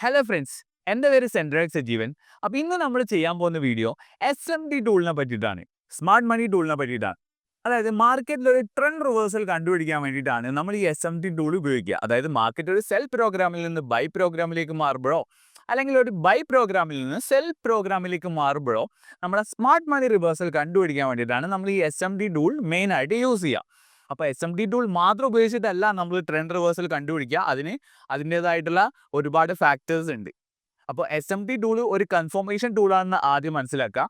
Hello friends, എൻ്റെ പേര് സെൻട്രക്സ് സജീവൻ. അപ്പോൾ ഇന്ന് നമ്മൾ ചെയ്യാൻ പോകുന്ന വീഡിയോ SMT ടൂളിനെ പറ്റിയിട്ടാണ്. സ്മാർട്ട് മണി ടൂളിനെ പറ്റിയിട്ടാണ്. അതായത് മാർക്കറ്റിൽ ഒരു ട്രെൻഡ് റിവേഴ്സൽ കണ്ടുപിടിക്കാൻ വേണ്ടിയിട്ടാണ് നമ്മൾ ഈ SMT ടൂൾ ഉപയോഗിക്കുക. അതായത് മാർക്കറ്റ് ഒരു സെൽ പ്രോഗ്രാമിൽ നിന്ന് ബൈ പ്രോഗ്രാമിലേക്ക് മാറുമ്പോഴോ അല്ലെങ്കിൽ ഒരു ബൈ പ്രോഗ്രാമിൽ നിന്ന് സെൽ പ്രോഗ്രാമിലേക്ക് മാറുമ്പോഴോ നമ്മുടെ സ്മാർട്ട് മണി റിവേഴ്സൽ കണ്ടുപിടിക്കാൻ വേണ്ടിയിട്ടാണ് നമ്മൾ ഈ SMT ടൂൾ മെയിനായിട്ട് യൂസ് ചെയ്യുക. അപ്പോൾ SMT ടൂൾ മാത്രം ഉപയോഗിച്ചിട്ടല്ല നമ്മൾ ട്രെൻഡ് റിവേഴ്സൽ കണ്ടുപിടിക്കുക. അതിൻ്റേതായിട്ടുള്ള ഒരുപാട് ഫാക്ടേഴ്സ് ഉണ്ട്. അപ്പോൾ SMT ടൂൾ ഒരു കൺഫർമേഷൻ ടൂളാണെന്ന് ആദ്യം മനസ്സിലാക്കുക.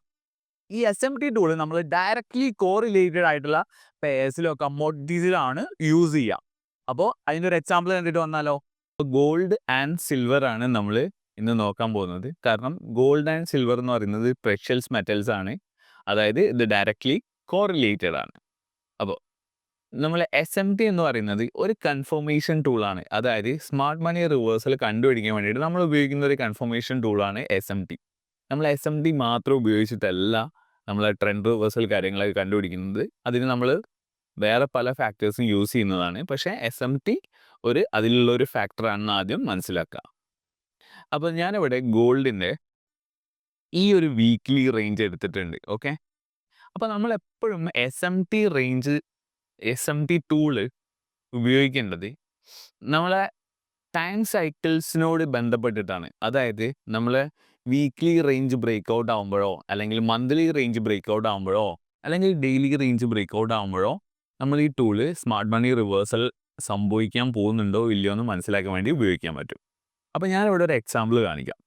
ഈ SMT ടൂൾ നമ്മൾ ഡയറക്റ്റ്ലി കോറിലേറ്റഡ് ആയിട്ടുള്ള പെയർസിലോ കമ്മോഡിറ്റീസിലാണ് യൂസ് ചെയ്യുക. അപ്പോൾ അതിൻ്റെ ഒരു എക്സാമ്പിൾ കണ്ടിട്ട് വന്നാലോ, ഗോൾഡ് ആൻഡ് സിൽവർ ആണ് നമ്മൾ ഇന്ന് നോക്കാൻ പോകുന്നത്. കാരണം ഗോൾഡ് ആൻഡ് സിൽവർ എന്ന് പറയുന്നത് പ്രഷ്യസ് മെറ്റൽസ് ആണ്. അതായത് ഇത് ഡയറക്റ്റ്ലി കോറിലേറ്റഡ് ആണ്. അപ്പോൾ നമ്മൾ SMT എന്ന് പറയുന്നത് ഒരു കൺഫർമേഷൻ ടൂളാണ്. അതായത് സ്മാർട്ട് മണി റിവേഴ്സൽ കണ്ടുപിടിക്കാൻ വേണ്ടിയിട്ട് നമ്മൾ ഉപയോഗിക്കുന്ന ഒരു കൺഫർമേഷൻ ടൂളാണ് SMT. നമ്മൾ SMT മാത്രം ഉപയോഗിച്ചിട്ടല്ല നമ്മൾ ട്രെൻഡ് റിവേഴ്സൽ കാര്യങ്ങളൊക്കെ കണ്ടുപിടിക്കുന്നത്. അതിന് നമ്മൾ വേറെ പല ഫാക്ടേഴ്സും യൂസ് ചെയ്യുന്നതാണ്. പക്ഷേ SMT അതിലുള്ള ഒരു ഫാക്ടറാണെന്ന് ആദ്യം മനസ്സിലാക്കുക. അപ്പോൾ ഞാനിവിടെ ഗോൾഡിൻ്റെ ഈ ഒരു വീക്ക്ലി റേഞ്ച് എടുത്തിട്ടുണ്ട്. ഓക്കെ, അപ്പോൾ നമ്മൾ എപ്പോഴും SMT ടൂള് ഉപയോഗിക്കേണ്ടത് നമ്മളെ ടൈം സൈക്കിൾസിനോട് ബന്ധപ്പെട്ടിട്ടാണ്. അതായത് നമ്മൾ വീക്ക്ലി റേഞ്ച് ബ്രേക്ക് ഔട്ട് ആകുമ്പോഴോ അല്ലെങ്കിൽ മന്ത്ലി റേഞ്ച് ബ്രേക്ക് ഔട്ട് ആകുമ്പോഴോ അല്ലെങ്കിൽ ഡെയിലി റേഞ്ച് ബ്രേക്ക് ഔട്ട് ആകുമ്പോഴോ നമ്മൾ ഈ ടൂള് സ്മാർട്ട് മണി റിവേഴ്സൽ സംഭവിക്കാൻ പോകുന്നുണ്ടോ ഇല്ലയോ എന്ന് മനസ്സിലാക്കാൻ വേണ്ടി ഉപയോഗിക്കാൻ പറ്റും. അപ്പോൾ ഞാനിവിടെ ഒരു എക്സാമ്പിൾ കാണിക്കാം.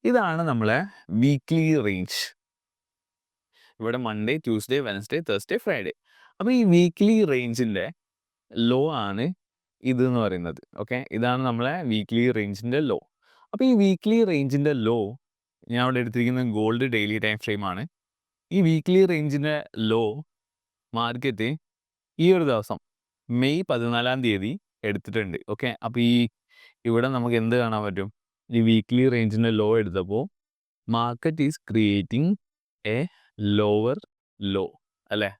ഇതാണ് നമ്മളെ വീക്ക്ലി റേഞ്ച്. ഇവിടെ Monday, Tuesday, Wednesday, Thursday, Friday. അപ്പോൾ ഈ വീക്ക്ലി റേഞ്ചിൻ്റെ ലോ ആണ് ഇതെന്ന് പറയുന്നത്. ഓക്കെ, ഇതാണ് നമ്മളെ വീക്ക്ലി റേഞ്ചിൻ്റെ ലോ. അപ്പോൾ ഈ വീക്ക്ലി റേഞ്ചിൻ്റെ ലോ ഞാൻ ഇവിടെ എടുത്തിരിക്കുന്ന ഗോൾഡ് ഡെയിലി ടൈം ഫ്രെയിം ആണ്. ഈ വീക്ക്ലി റേഞ്ചിൻ്റെ ലോ മാർക്കറ്റ് ഈ ഒരു ദിവസം മെയ് 14 എടുത്തിട്ടുണ്ട്. ഓക്കെ, അപ്പോൾ ഇവിടെ നമുക്ക് എന്ത് കാണാൻ പറ്റും? ഈ വീക്ക്ലി റേഞ്ചിൻ്റെ ലോ എടുത്തപ്പോൾ market is creating a lower low അല്ലേ?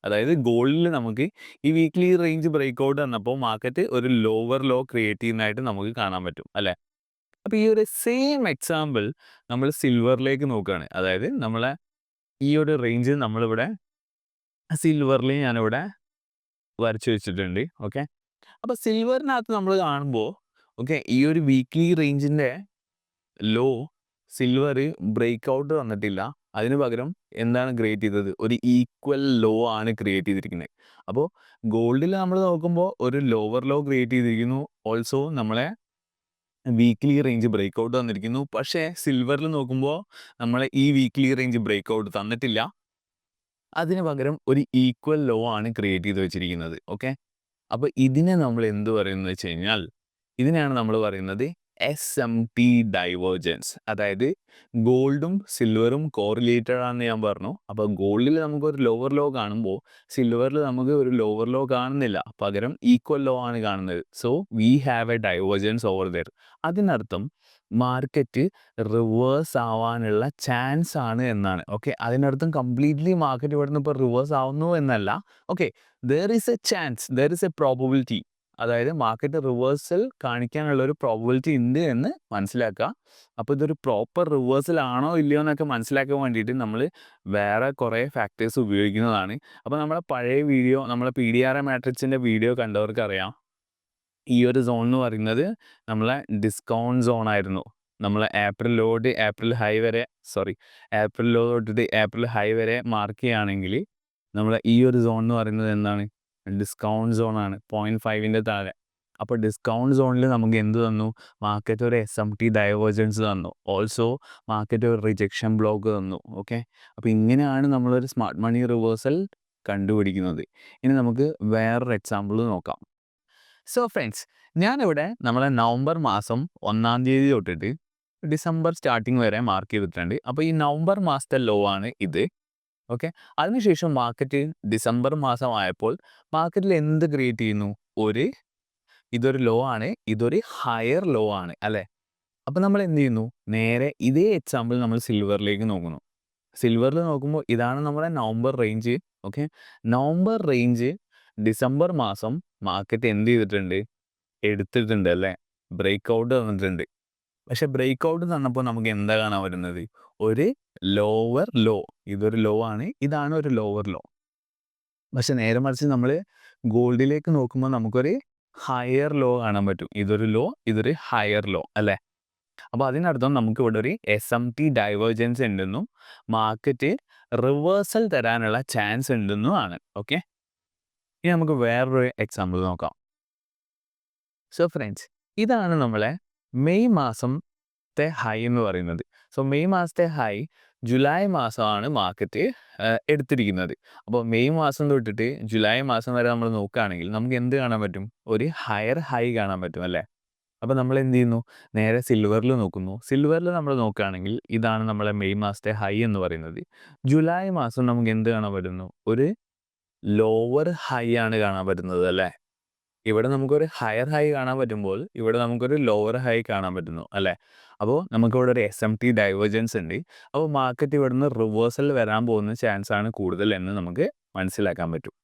അതായത് ഗോൾഡിൽ നമുക്ക് ഈ വീക്ക്ലി റേഞ്ച് ബ്രേക്ക് ഔട്ട് വന്നപ്പോൾ മാർക്കറ്റ് ഒരു ലോവർ ലോ ക്രിയേറ്റ് ചെയ്യുന്നതായിട്ട് നമുക്ക് കാണാൻ പറ്റും അല്ലേ? അപ്പോൾ ഈ ഒരു സെയിം എക്സാമ്പിൾ നമ്മൾ സിൽവറിലേക്ക് നോക്കുകയാണ്. അതായത് നമ്മളെ ഈ ഒരു റേഞ്ച് നമ്മളിവിടെ സിൽവറിൽ ഞാനിവിടെ വരച്ചു വെച്ചിട്ടുണ്ട്. ഓക്കെ, അപ്പോൾ സിൽവറിനകത്ത് നമ്മൾ കാണുമ്പോൾ ഓക്കെ ഈ ഒരു വീക്ക്ലി റേഞ്ചിൻ്റെ ലോ സിൽവർ ബ്രേക്ക് ഔട്ട് വന്നിട്ടില്ല. അതിന് പകരം എന്താണ് ക്രിയേറ്റ് ചെയ്തത്? ഒരു ഈക്വൽ ലോ ആണ് ക്രിയേറ്റ് ചെയ്തിരിക്കുന്നത്. അപ്പോൾ ഗോൾഡിൽ നമ്മൾ നോക്കുമ്പോൾ ഒരു ലോവർ ലോ ക്രിയേറ്റ് ചെയ്തിരിക്കുന്നു. ഓൾസോ നമ്മളെ വീക്ക്ലി റേഞ്ച് ബ്രേക്ക് ഔട്ട് തന്നിരിക്കുന്നു. പക്ഷേ സിൽവറിൽ നോക്കുമ്പോൾ നമ്മളെ ഈ വീക്ക്ലി റേഞ്ച് ബ്രേക്ക് ഔട്ട് തന്നിട്ടില്ല. അതിന് പകരം ഒരു ഈക്വൽ ലോ ആണ് ക്രിയേറ്റ് ചെയ്ത് വെച്ചിരിക്കുന്നത്. ഓക്കെ, അപ്പോൾ ഇതിനെ നമ്മൾ എന്ത് പറയുന്നത് വെച്ച് കഴിഞ്ഞാൽ ഇതിനെയാണ് നമ്മൾ പറയുന്നത് SMT ഡൈവേർജൻസ്. അതായത് ഗോൾഡും സിൽവറും കോറിലേറ്റഡ് ആണെന്ന് ഞാൻ പറഞ്ഞു. അപ്പോൾ ഗോൾഡിൽ നമുക്ക് ഒരു ലോവർ ലോ കാണുമ്പോൾ സിൽവറിൽ നമുക്ക് ഒരു ലോവർ ലോ കാണുന്നില്ല, പകരം ഈക്വൽ ലോ ആണ് കാണുന്നത്. So we have a divergence over there. അതിനർത്ഥം മാർക്കറ്റ് റിവേഴ്സ് ആവാനുള്ള ചാൻസ് ആണ് എന്നാണ്. ഓക്കെ, അതിനർത്ഥം കംപ്ലീറ്റ്ലി മാർക്കറ്റ് ഇവിടെ നിന്ന് ഇപ്പോൾ റിവേഴ്സ് ആവുന്നു എന്നല്ല. Okay, there is A chance, there is A probability. അതായത് മാർക്കറ്റ് റിവേഴ്സൽ കാണിക്കാനുള്ള ഒരു പ്രോബബിലിറ്റി ഉണ്ട് എന്ന് മനസ്സിലാക്കുക. അപ്പോൾ ഇതൊരു പ്രോപ്പർ റിവേഴ്സൽ ആണോ ഇല്ലയോ എന്നൊക്കെ മനസ്സിലാക്കാൻ വേണ്ടിയിട്ട് നമ്മൾ വേറെ കുറേ ഫാക്ടേഴ്സ് ഉപയോഗിക്കുന്നതാണ്. അപ്പോൾ നമ്മളെ പഴയ വീഡിയോ, നമ്മളെ PDRA മാട്രിക്സിൻ്റെ വീഡിയോ കണ്ടവർക്കറിയാം, ഈ ഒരു സോൺ എന്ന് പറയുന്നത് നമ്മളെ ഡിസ്കൗണ്ട് സോൺ ആയിരുന്നു. നമ്മൾ ഏപ്രിൽ ലോ തൊട്ട് ഏപ്രിൽ ഹൈ വരെ മാർക്ക് ചെയ്യുകയാണെങ്കിൽ നമ്മളെ ഈ ഒരു സോൺ എന്ന് പറയുന്നത് എന്താണ്? ഡിസ്കൗണ്ട് സോണാണ്, 0.5ൻ്റെ താഴെ. അപ്പോൾ ഡിസ്കൗണ്ട് സോണിൽ നമുക്ക് എന്ത് തന്നു? മാർക്കറ്റ് ഒരു SMT ഡൈവേർജൻസ് തന്നു. ഓൾസോ മാർക്കറ്റ് ഒരു റിജക്ഷൻ ബ്ലോക്ക് തന്നു. ഓക്കെ, അപ്പോൾ ഇങ്ങനെയാണ് നമ്മളൊരു സ്മാർട്ട് മണി റിവേഴ്സൽ കണ്ടുപിടിക്കുന്നത്. ഇനി നമുക്ക് വേറൊരു എക്സാമ്പിൾ നോക്കാം. സോ ഫ്രണ്ട്സ്, ഞാനിവിടെ നമ്മളെ നവംബർ മാസം 1 തൊട്ടിട്ട് ഡിസംബർ സ്റ്റാർട്ടിങ് വരെ മാർക്ക് ചെയ്തിട്ടുണ്ട്. അപ്പോൾ ഈ നവംബർ മാസത്തെ ലോ ആണ് ഇത്. ഓക്കെ, അതിനുശേഷം മാർക്കറ്റ് ഡിസംബർ മാസമായപ്പോൾ മാർക്കറ്റിൽ എന്ത് ക്രിയേറ്റ് ചെയ്യുന്നു? ഇതൊരു ലോ ആണ്, ഇതൊരു ഹയർ ലോ ആണ് അല്ലേ? അപ്പോൾ നമ്മൾ എന്ത് ചെയ്യുന്നു? നേരെ ഇതേ എക്സാമ്പിൾ നമ്മൾ സിൽവറിലേക്ക് നോക്കുന്നു. സിൽവറിൽ നോക്കുമ്പോൾ ഇതാണ് നമ്മുടെ November range. Okay, November range December മാസം മാർക്കറ്റ് എന്ത് ചെയ്തിട്ടുണ്ട്? എടുത്തിട്ടുണ്ട് അല്ലേ? ബ്രേക്ക് ഔട്ട് തന്നിട്ടുണ്ട്. പക്ഷെ ബ്രേക്ക് ഔട്ട് തന്നപ്പോൾ നമുക്ക് എന്താ കാണാൻ വരുന്നത്? ഒരു ലോവർ ലോ. ഇതൊരു ലോ ആണ്. ഇതാണ് ഒരു ലോവർ ലോ. പക്ഷെ നേരെ മറിച്ച് നമ്മൾ ഗോൾഡിലേക്ക് നോക്കുമ്പോൾ നമുക്കൊരു ഹയർ ലോ കാണാൻ പറ്റും. ഇതൊരു ലോ, ഇതൊരു ഹയർ ലോ അല്ലേ? അപ്പോൾ അതിനർത്ഥം നമുക്ക് ഇവിടെ ഒരു SMT ഡൈവേർജൻസ് ഉണ്ടെന്നും മാർക്കറ്റ് റിവേഴ്സൽ തരാനുള്ള ചാൻസ് ഉണ്ടെന്നും ആണ്. ഓക്കെ, ഇനി നമുക്ക് വേറൊരു എക്സാമ്പിൾ നോക്കാം. സോ ഫ്രണ്ട്സ്, ഇതാണ് നമ്മളെ മെയ് മാസത്തെ ഹൈ എന്ന് പറയുന്നത്. സോ മെയ് മാസത്തെ ഹൈ ജൂലൈ മാസമാണ് മാർക്കറ്റ് എടുത്തിരിക്കുന്നത്. അപ്പോൾ മെയ് മാസം തൊട്ടിട്ട് ജൂലൈ മാസം വരെ നമ്മൾ നോക്കുകയാണെങ്കിൽ നമുക്ക് എന്ത് കാണാൻ പറ്റും? ഒരു ഹയർ ഹൈ കാണാൻ പറ്റും അല്ലേ? അപ്പോൾ നമ്മൾ എന്ത് ചെയ്യുന്നു? നേരെ സിൽവറിൽ നോക്കുന്നു. സിൽവറിൽ നമ്മൾ നോക്കുകയാണെങ്കിൽ ഇതാണ് നമ്മളെ മെയ് മാസത്തെ ഹൈ എന്ന് പറയുന്നത്. ജൂലൈ മാസം നമുക്ക് എന്ത് കാണാൻ പറ്റുന്നു? ഒരു ലോവർ ഹൈ ആണ് കാണാൻ പറ്റുന്നത് അല്ലേ? ഇവിടെ നമുക്കൊരു ഹയർ ഹൈ കാണാൻ പറ്റുമ്പോൾ ഇവിടെ നമുക്കൊരു ലോവർ ഹൈ കാണാൻ പറ്റുന്നു അല്ലേ? അപ്പോൾ നമുക്കിവിടെ ഒരു SMT ഡൈവേർജൻസ് ഉണ്ട്. അപ്പോൾ മാർക്കറ്റ് ഇവിടുന്ന് റിവേഴ്സൽ വരാൻ പോകുന്ന ചാൻസ് ആണ് കൂടുതൽ എന്ന് നമുക്ക് മനസ്സിലാക്കാൻ പറ്റും.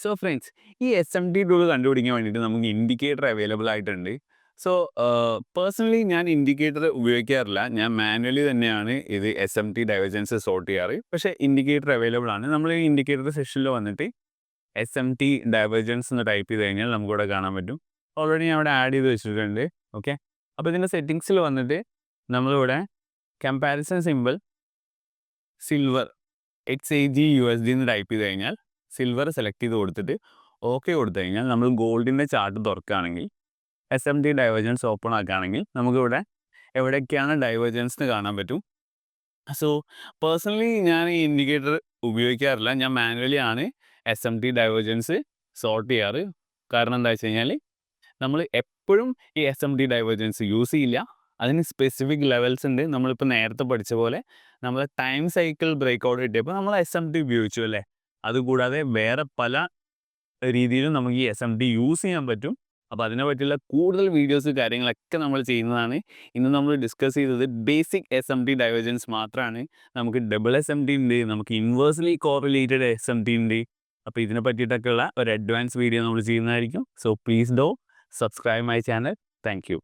സോ ഫ്രണ്ട്സ്, ഈ SMT ടൂൾ കണ്ടുപിടിക്കാൻ വേണ്ടിയിട്ട് നമുക്ക് ഇൻഡിക്കേറ്റർ അവൈലബിൾ ആയിട്ടുണ്ട്. സോ പേഴ്സണലി ഞാൻ ഇൻഡിക്കേറ്റർ ഉപയോഗിക്കാറില്ല. ഞാൻ മാനുവലി തന്നെയാണ് ഇത് SMT ഡൈവേർജൻസ് സോർട്ട് ചെയ്യാറ്. പക്ഷേ ഇൻഡിക്കേറ്റർ അവൈലബിൾ ആണ്. നമ്മൾ ഈ ഇൻഡിക്കേറ്റർ സെഷനിൽ വന്നിട്ട് SMT ഡൈവേർജൻസ് എന്ന് ടൈപ്പ് ചെയ്ത് കഴിഞ്ഞാൽ നമുക്കിവിടെ കാണാൻ പറ്റും. ഓൾറെഡി ഞാൻ അവിടെ ആഡ് ചെയ്ത് വെച്ചിട്ടുണ്ട്. ഓക്കെ, അപ്പോൾ ഇതിൻ്റെ സെറ്റിങ്സിൽ വന്നിട്ട് നമ്മളിവിടെ കമ്പാരിസൺ സിമ്പിൾ സിൽവർ XAGUSD എന്ന് ടൈപ്പ് ചെയ്ത് കഴിഞ്ഞാൽ സിൽവർ സെലക്ട് ചെയ്ത് കൊടുത്തിട്ട് ഓക്കെ കൊടുത്തു കഴിഞ്ഞാൽ നമ്മൾ ഗോൾഡിൻ്റെ ചാർട്ട് തുറക്കുകയാണെങ്കിൽ SMT ഡൈവേർജൻസ് ഓപ്പൺ ആക്കുകയാണെങ്കിൽ നമുക്കിവിടെ എവിടെയൊക്കെയാണ് ഡൈവേർജൻസ് എന്ന് കാണാൻ പറ്റും. സോ പേഴ്സണലി ഞാൻ ഈ ഇൻഡിക്കേറ്റർ ഉപയോഗിക്കാറില്ല. ഞാൻ മാനുവലി ആണ് SMT ഡൈവേർജൻസ് സോർട്ട് ചെയ്യാറ്. കാരണം എന്താ വെച്ച് കഴിഞ്ഞാൽ നമ്മൾ എപ്പോഴും ഈ SMT ഡൈവേർജൻസ് യൂസ് ചെയ്യില്ല. അതിന് സ്പെസിഫിക് ലെവൽസ് ഉണ്ട്. നമ്മളിപ്പോൾ നേരത്തെ പഠിച്ച പോലെ നമ്മൾ ടൈം സൈക്കിൾ ബ്രേക്ക് ഔട്ട് കിട്ടിയപ്പോൾ നമ്മൾ SMT ഉപയോഗിച്ചു അല്ലേ? അതുകൂടാതെ വേറെ പല രീതിയിലും നമുക്ക് ഈ SMT യൂസ് ചെയ്യാൻ പറ്റും. അപ്പോൾ അതിനെ പറ്റിയുള്ള കൂടുതൽ വീഡിയോസ് കാര്യങ്ങളൊക്കെ നമ്മൾ ചെയ്യുന്നതാണ്. ഇന്ന് നമ്മൾ ഡിസ്കസ് ചെയ്തത് ബേസിക് SMT ഡൈവേർജൻസ് മാത്രമാണ്. നമുക്ക് ഡബിൾ SMT ഉണ്ട്, നമുക്ക് ഇൻവേഴ്സ്ലി കോറിലേറ്റഡ് SMT ഉണ്ട്. അപ്പോൾ ഇതിനെ പറ്റിയിട്ടൊക്കെയുള്ള ഒരു അഡ്വാൻസ് വീഡിയോ നമ്മൾ ചെയ്യുന്നതായിരിക്കും. So please do subscribe my channel. Thank U.